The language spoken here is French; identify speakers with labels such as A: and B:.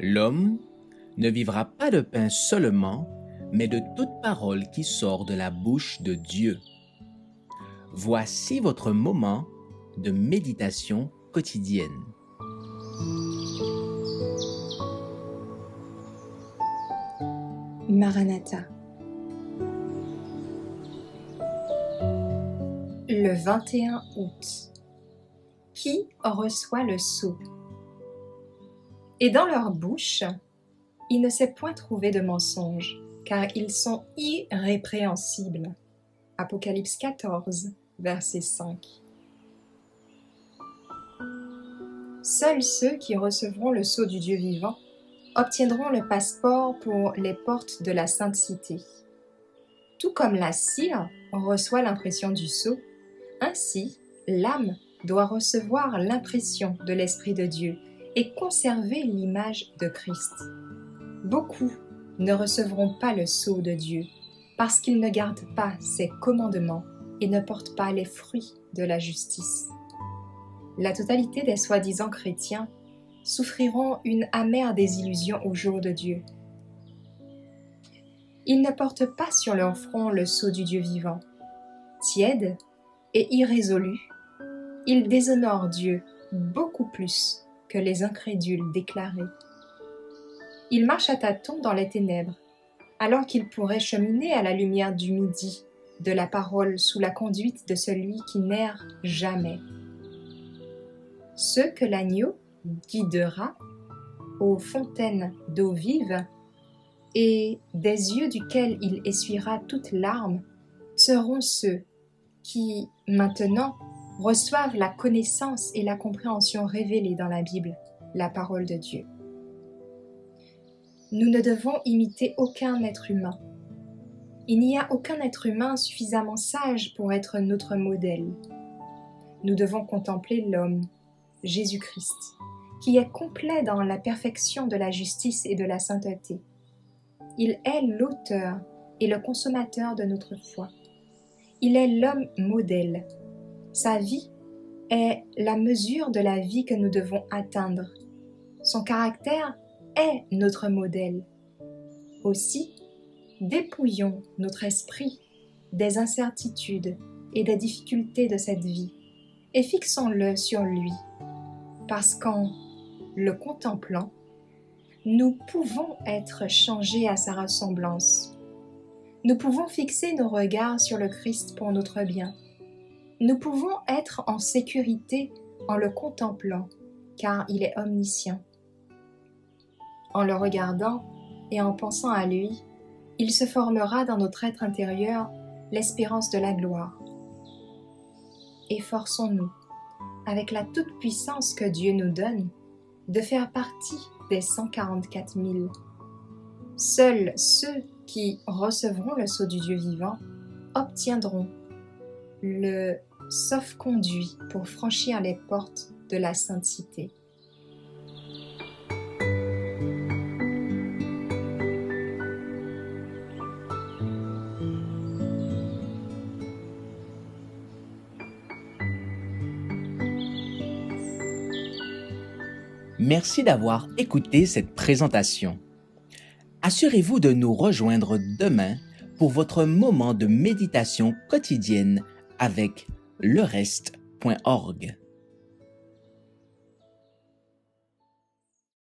A: L'homme ne vivra pas de pain seulement, mais de toute parole qui sort de la bouche de Dieu. Voici votre moment de méditation quotidienne.
B: Maranatha. Le 21 août. Qui reçoit le sceau? Et dans leur bouche, il ne s'est point trouvé de mensonge, car ils sont irrépréhensibles. Apocalypse 14, verset 5. Seuls ceux qui recevront le sceau du Dieu vivant obtiendront le passeport pour les portes de la Sainte Cité. Tout comme la cire reçoit l'impression du sceau, ainsi l'âme doit recevoir l'impression de l'Esprit de Dieu et conserver l'image de Christ. Beaucoup ne recevront pas le sceau de Dieu parce qu'ils ne gardent pas ses commandements et ne portent pas les fruits de la justice. La totalité des soi-disant chrétiens souffriront une amère désillusion au jour de Dieu. Ils ne portent pas sur leur front le sceau du Dieu vivant. Tièdes et irrésolus, ils déshonorent Dieu beaucoup plus que les incrédules déclarés. Ils marchent à tâtons dans les ténèbres, alors qu'ils pourraient cheminer à la lumière du midi de la parole sous la conduite de celui qui n'erre jamais. Ceux que l'agneau guidera aux fontaines d'eau vive et des yeux duquel il essuiera toute larme seront ceux qui, maintenant, reçoivent la connaissance et la compréhension révélées dans la Bible, la parole de Dieu. Nous ne devons imiter aucun être humain. Il n'y a aucun être humain suffisamment sage pour être notre modèle. Nous devons contempler l'homme, Jésus-Christ, qui est complet dans la perfection de la justice et de la sainteté. Il est l'auteur et le consommateur de notre foi. Il est l'homme modèle. Sa vie est la mesure de la vie que nous devons atteindre. Son caractère est notre modèle. Aussi, dépouillons notre esprit des incertitudes et des difficultés de cette vie et fixons-le sur lui, parce qu'en le contemplant, nous pouvons être changés à sa ressemblance. Nous pouvons fixer nos regards sur le Christ pour notre bien. Nous pouvons être en sécurité en le contemplant, car il est omniscient. En le regardant et en pensant à lui, il se formera dans notre être intérieur l'espérance de la gloire. Efforçons-nous, avec la toute-puissance que Dieu nous donne, de faire partie des 144 000. Seuls ceux qui recevront le sceau du Dieu vivant obtiendront le sauf-conduit pour franchir les portes de la Sainte Cité.
A: Merci d'avoir écouté cette présentation. Assurez-vous de nous rejoindre demain pour votre moment de méditation quotidienne avec lereste.org.